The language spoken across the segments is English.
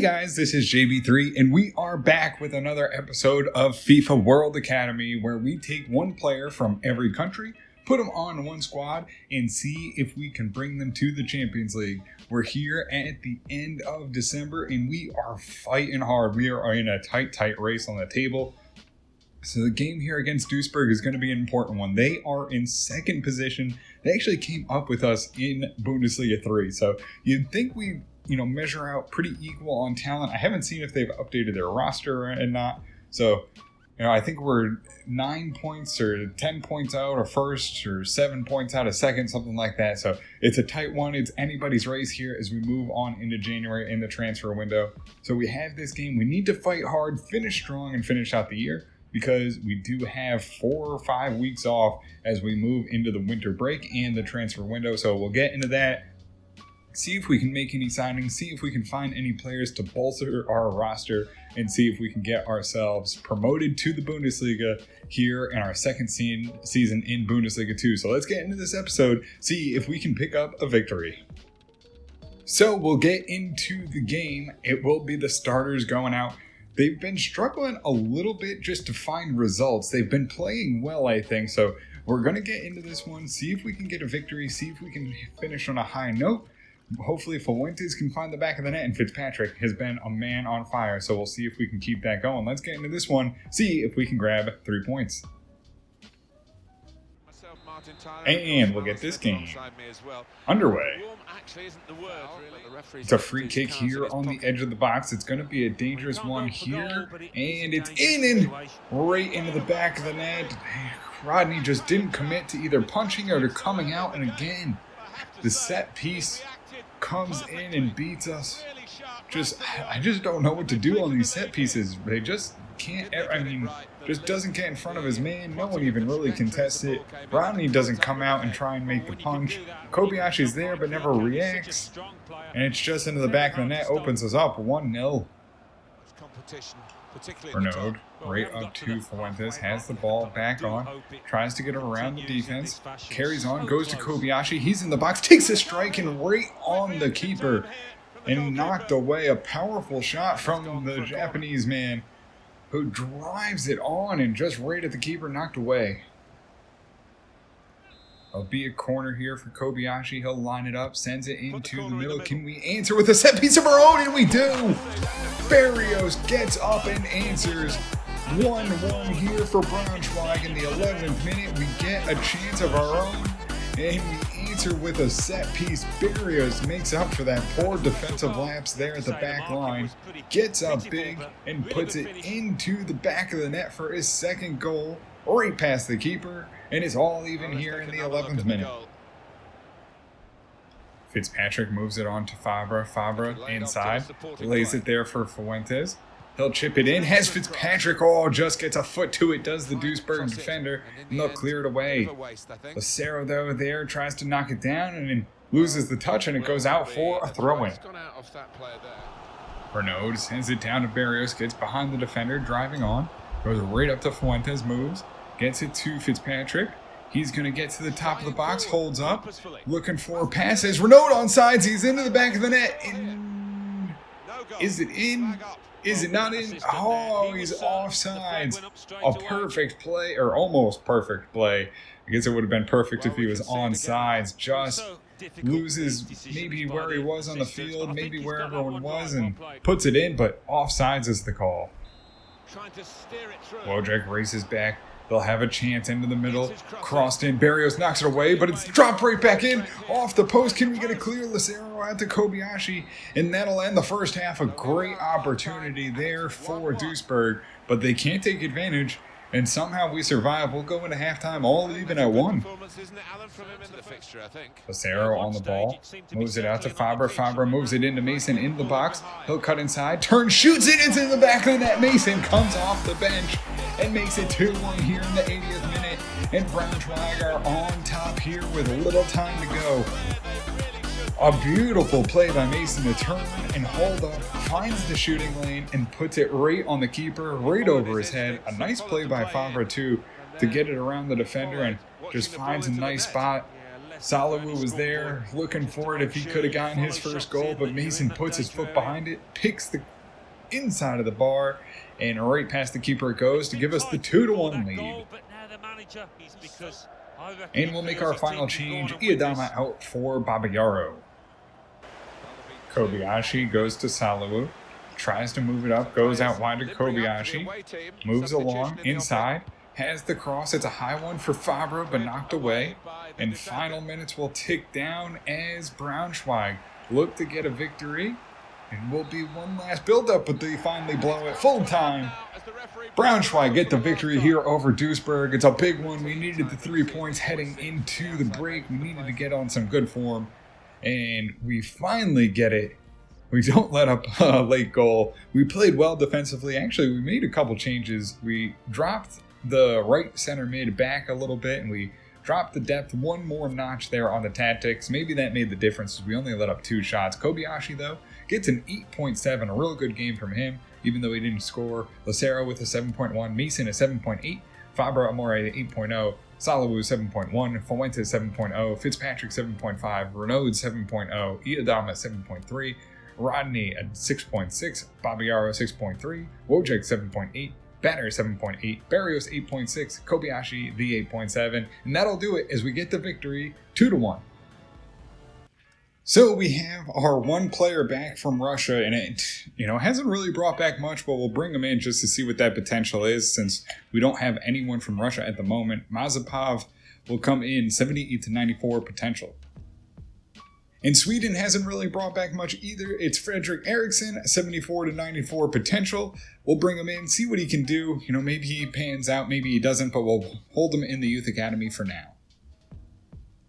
guys, this is JB3 and we are back with another episode of FIFA World Academy where we take one player from every country, put them on one squad, and see if we can bring them to the Champions League. We're here at the end of December and we are fighting hard. We are in a tight race on the table. So the game here against Duisburg is going to be an important one. They are in second position. They actually came up with us in Bundesliga 3. So you'd think we measure out pretty equal on talent. I haven't seen if they've updated their roster and not. So, I think we're 9 points or 10 points out of first or 7 points out of second, something like that. So it's a tight one. It's anybody's race here as we move on into January in the transfer window. So we have this game. We need to fight hard, finish strong, and finish out the year, because we do have 4 or 5 weeks off as we move into the winter break and the transfer window. So we'll get into that, see if we can make any signings, see if we can find any players to bolster our roster, and see if we can get ourselves promoted to the Bundesliga here in our second season in Bundesliga 2. So let's get into this episode, see if we can pick up a victory. So we'll get into the game. It will be the starters going out. They've been struggling a little bit just to find results. They've been playing well, I think. So we're going to get into this one, see if we can get a victory, see if we can finish on a high note. Hopefully Fuentes can find the back of the net, and Fitzpatrick has been a man on fire. So we'll see if we can keep that going. Let's get into this one, see if we can grab 3 points. And we'll get this game underway. It's a free kick here on the edge of the box. It's going to be a dangerous one here. And it's in and right into the back of the net. Rodney just didn't commit to either punching or to coming out. And again, the set piece comes in and beats us. I just don't know what to do on these set pieces. They just can't, just doesn't get in front of his man. No one even really contests it. Rodney doesn't come out and try and make the punch. Kobayashi's there but never reacts. And it's just into the back of the net, opens us up 1-0. Renaud, right up to Fuentes, has the ball back on, tries to get around the defense, carries on, goes to Kobayashi, he's in the box, takes a strike and right on the keeper, and knocked away a powerful shot from the Japanese man, who drives it on and just right at the keeper, knocked away. It'll be a corner here for Kobayashi. He'll line it up, sends it into the middle. Can we answer with a set piece of our own? And we do! Barrios gets up and answers. 1-1 here for Braunschweig in the 11th minute. We get a chance of our own, and we answer with a set piece. Barrios makes up for that poor defensive lapse there at the back line. Gets up big and puts it into the back of the net for his second goal, right past the keeper. And it's all even here in the 11th minute. Fitzpatrick moves it on to Fabra. Fabra inside, lays it there for Fuentes. He'll chip it in. Has Fitzpatrick, just gets a foot to it, does the Duisburg defender, and they'll clear it away. Lucero, though, there tries to knock it down and then loses the touch, and it goes out for a throw-in. Renaud sends it down to Barrios, gets behind the defender, driving on, goes right up to Fuentes, moves. Gets it to Fitzpatrick. He's going to get to the top of the box, holds up, looking for passes. Renaud on sides. He's into the back of the net. Is it in? Is it not in? Oh, he's offsides. A perfect play, or almost perfect play. I guess it would have been perfect if he was on sides. Just loses maybe where he was on the field, maybe where everyone was, and puts it in, but offsides is the call. Wojak races back. They'll have a chance into the middle. Crossed in. Barrios knocks it away, but it's dropped right back in. Off the post. Can we get a clear? Lucero out to Kobayashi. And that'll end the first half. A great opportunity there for Duisburg. But they can't take advantage. And somehow we survive. We'll go into halftime all even at 1. Lucero on the ball. Moves it out to Fabra. Fabra moves it into Mason in the box. He'll cut inside. Turns, shoots it. It's in the back of the net. Mason comes off the bench and makes it 2-1 here in the 80th minute. And Braunschweig are on top here with a little time to go. A beautiful play by Mason to turn and hold up, finds the shooting lane and puts it right on the keeper, right over his head. A nice play by Favre too to get it around the defender and just finds a nice spot Salawu was there looking for it if he could have gotten his first goal, but Mason puts his foot behind it, picks the inside of the bar, and right past the keeper it goes to give us the 2-1 lead. And we'll make our final change. Iadama out for Babayaro. Kobayashi goes to Salawu, tries to move it up, goes out wide to Kobayashi, moves along inside, has the cross. It's a high one for Fabra, but knocked away. And final minutes will tick down as Braunschweig look to get a victory. And will be one last build-up, but they finally blow it full time. Braunschweig get the victory here over Duisburg. It's a big one. We needed the 3 points heading into the break. We needed to get on some good form. And we finally get it. We don't let up a late goal. We played well defensively. Actually, we made a couple changes. We dropped the right center mid back a little bit, and we dropped the depth one more notch there on the tactics. Maybe that made the difference. We only let up 2 shots. Kobayashi, though, gets an 8.7, a real good game from him, even though he didn't score. Lucero with a 7.1, Mason a 7.8, Fabra Amore 8.0, Salawu 7.1, Fuentes 7.0, Fitzpatrick 7.5, Renaud 7.0, Iadama 7.3, Rodney at 6.6, Babayaro 6.3, Wojciech 7.8, Banner 7.8, Barrios 8.6, Kobayashi the 8.7, and that'll do it as we get the victory 2-1. So we have our one player back from Russia, and it, hasn't really brought back much, but we'll bring him in just to see what that potential is, since we don't have anyone from Russia at the moment. Mazepov will come in 78 to 94 potential. And Sweden hasn't really brought back much either. It's Fredrik Eriksson, 74 to 94 potential. We'll bring him in, see what he can do. Maybe he pans out, maybe he doesn't, but we'll hold him in the Youth Academy for now.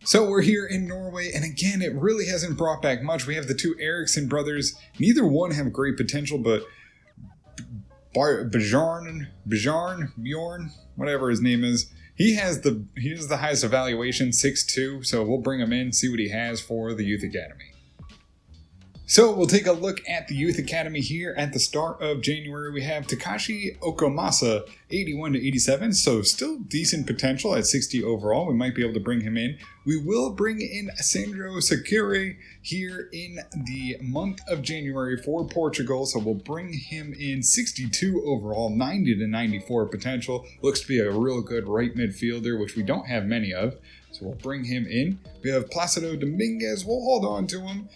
So we're here in Norway, and again, it really hasn't brought back much. We have the 2 Eriksson brothers. Neither one have great potential, but Bjorn, whatever his name is, he has the highest evaluation, 6.2, so we'll bring him in, see what he has for the Youth Academy. So we'll take a look at the Youth Academy here. At the start of January, we have Takashi Okamasa, 81 to 87, so still decent potential at 60 overall. We might be able to bring him in. We will bring in Sandro Sakure here in the month of January for Portugal, so we'll bring him in 62 overall, 90 to 94 potential. Looks to be a real good right midfielder, which we don't have many of. So we'll bring him in. We have Placido Dominguez. We'll hold on to him.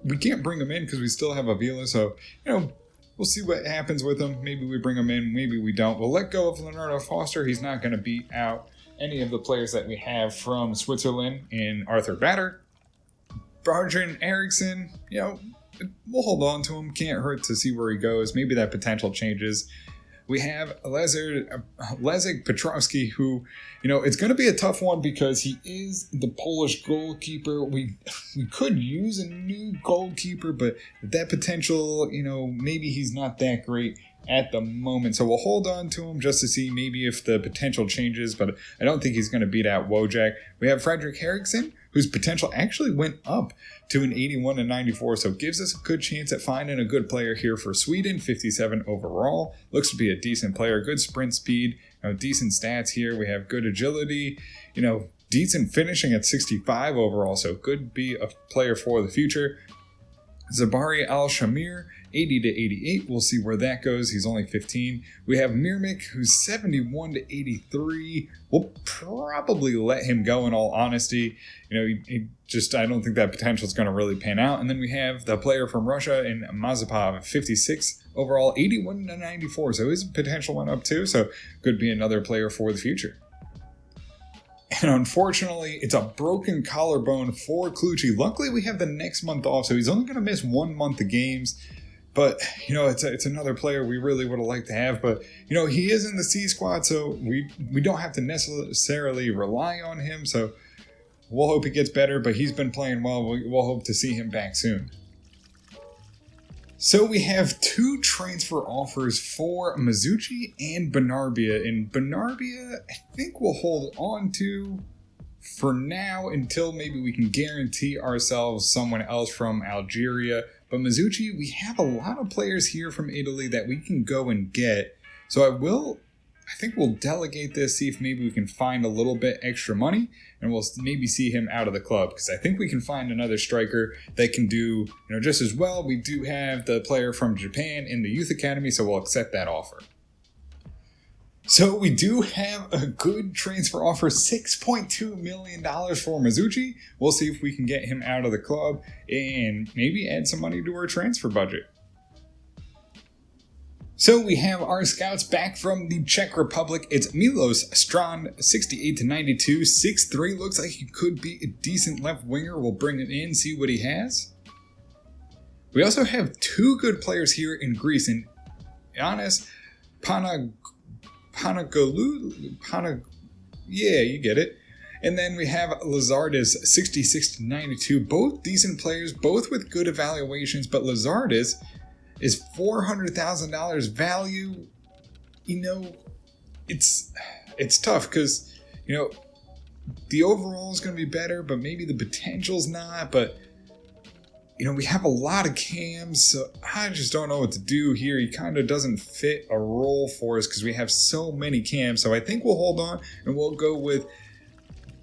We can't bring him in because we still have Avila. So, we'll see what happens with him. Maybe we bring him in. Maybe we don't. We'll let go of Leonardo Foster. He's not going to beat out any of the players that we have from Switzerland in Arthur Bader. Barjan Eriksson, we'll hold on to him. Can't hurt to see where he goes. Maybe that potential changes. We have Leszek Petrovski, who, it's going to be a tough one because he is the Polish goalkeeper. We could use a new goalkeeper, but that potential, maybe he's not that great at the moment. So we'll hold on to him just to see maybe if the potential changes, but I don't think he's going to beat out Wojciech. We have Fredrik Eriksson, whose potential actually went up to an 81 and 94, so gives us a good chance at finding a good player here for Sweden, 57 overall. Looks to be a decent player, good sprint speed, decent stats here. We have good agility, decent finishing at 65 overall, so could be a player for the future. Zabari Al-Shamir, 80 to 88. We'll see where that goes. He's only 15. We have Mirmik, who's 71 to 83. We'll probably let him go in all honesty. I don't think that potential is going to really pan out. And then we have the player from Russia in Mazepov, 56 overall, 81 to 94. So his potential went up too. So could be another player for the future. And unfortunately, it's a broken collarbone for Kluchi. Luckily, we have the next month off, so he's only going to miss 1 month of games. But, it's another player we really would have liked to have. But, he is in the C squad, so we don't have to necessarily rely on him. So we'll hope he gets better, but he's been playing well. We'll hope to see him back soon. So we have 2 transfer offers for Mizuchi and Benarbia. And Benarbia, I think we'll hold on to for now until maybe we can guarantee ourselves someone else from Algeria. But Mizuchi, we have a lot of players here from Italy that we can go and get. So I I think we'll delegate this, see if maybe we can find a little bit extra money, and we'll maybe see him out of the club, because I think we can find another striker that can do just as well. We do have the player from Japan in the youth academy, so we'll accept that offer. So we do have a good transfer offer, $6.2 million for Mizuchi. We'll see if we can get him out of the club and maybe add some money to our transfer budget. So we have our scouts back from the Czech Republic. It's Milos Strand, 68-92, 6'3". Looks like he could be a decent left winger. We'll bring him in, see what he has. We also have two good players here in Greece, and Yannis yeah, you get it. And then we have Lazardis, 66-92. Both decent players, both with good evaluations, but Lazardis is $400,000 value. It's tough because, the overall is going to be better, but maybe the potential's not. But, we have a lot of cams, so I just don't know what to do here. He kind of doesn't fit a role for us because we have so many cams. So I think we'll hold on and we'll go with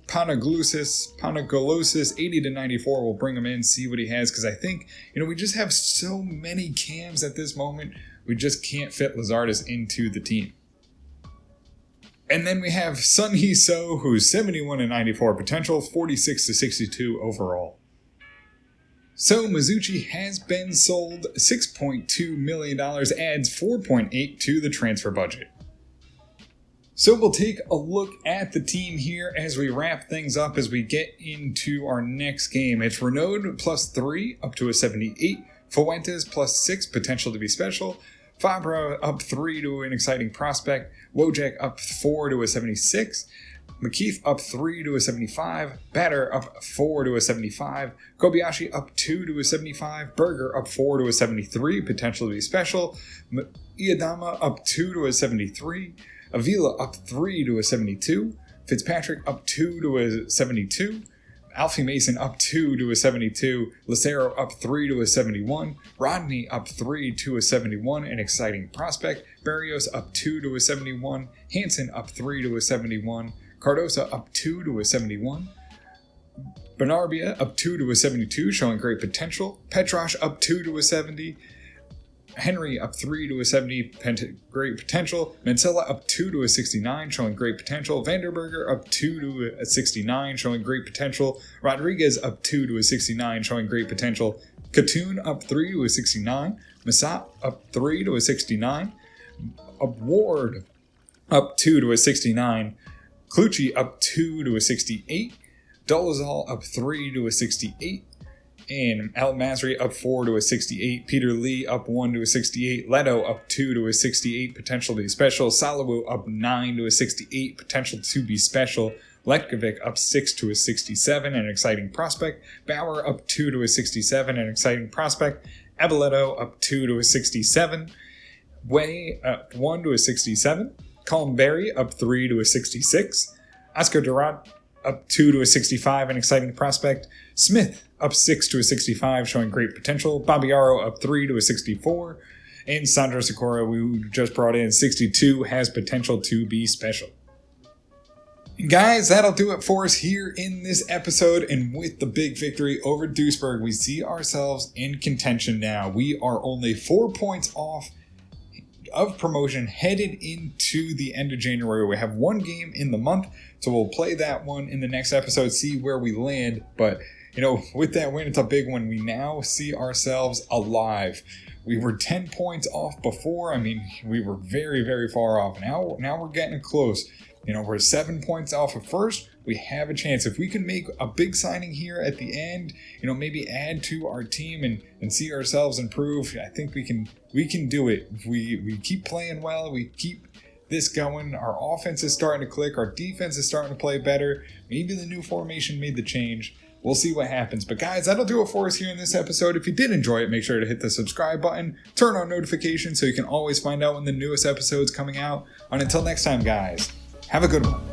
Panagoulis, 80-94. We'll bring him in, see what he has, because I think, we just have so many cams at this moment. We just can't fit Lazardis into the team. And then we have Sun Hee So, who's 71-94 potential, 46-62 overall. So Mizuchi has been sold. $6.2 million, adds 4.8 to the transfer budget. So we'll take a look at the team here as we wrap things up as we get into our next game. It's Renaud +3 up to a 78, Fuentes +6, potential to be special, Fabra up 3 to an exciting prospect, Wojak up 4 to a 76, McKeith up 3 to a 75, Batter up 4 to a 75, Kobayashi up 2 to a 75, Berger up 4 to a 73, potential to be special, Iadama up 2 to a 73, Avila up 3 to a 72, Fitzpatrick up 2 to a 72, Alfie Mason up 2 to a 72, Lucero up 3 to a 71, Rodney up 3 to a 71, an exciting prospect, Barrios up 2 to a 71, Hansen up 3 to a 71, Cardosa up 2 to a 71, Bernarbia up 2 to a 72, showing great potential, Petrosh up 2 to a 70, Henry up 3 to a 70, great potential, Mancilla up 2 to a 69, showing great potential, Vanderberger up 2 to a 69, showing great potential, Rodriguez up 2 to a 69, showing great potential, Katoon up 3 to a 69, Massat up 3 to a 69, Ward up 2 to a 69, Clucci up 2 to a 68, Dolezal up 3 to a 68, and Al Masri up 4 to a 68, Peter Lee up 1 to a 68, Leto up 2 to a 68, potential to be special, Salawu up 9 to a 68, potential to be special, Letkovic up 6 to a 67, an exciting prospect, Bauer up 2 to a 67, an exciting prospect, Abeletto up 2 to a 67, Way up 1 to a 67, Colin Berry up 3 to a 66, Oscar Durat up 2 to a 65, an exciting prospect, Smith up 6 to a 65, showing great potential, Babiaro up 3 to a 64, and Sandro Sakura, we just brought in 62, has potential to be special. Guys, that'll do it for us here in this episode, and with the big victory over Duisburg, we see ourselves in contention now. We are only 4 points off of promotion headed into the end of January. We have one game in the month, so we'll play that one in the next episode, see where we land. But, with that win, it's a big one. We now see ourselves alive. We were 10 points off before. We were very, very far off. Now we're getting close. We're 7 points off at first. We have a chance. If we can make a big signing here at the end, maybe add to our team and see ourselves improve, I think we can do it. If we keep playing well, we keep this going, our offense is starting to click, our defense is starting to play better, maybe the new formation made the change. We'll see what happens. But guys, that'll do it for us here in this episode. If you did enjoy it, make sure to hit the subscribe button, turn on notifications so you can always find out when the newest episode's coming out. And until next time, guys, have a good one.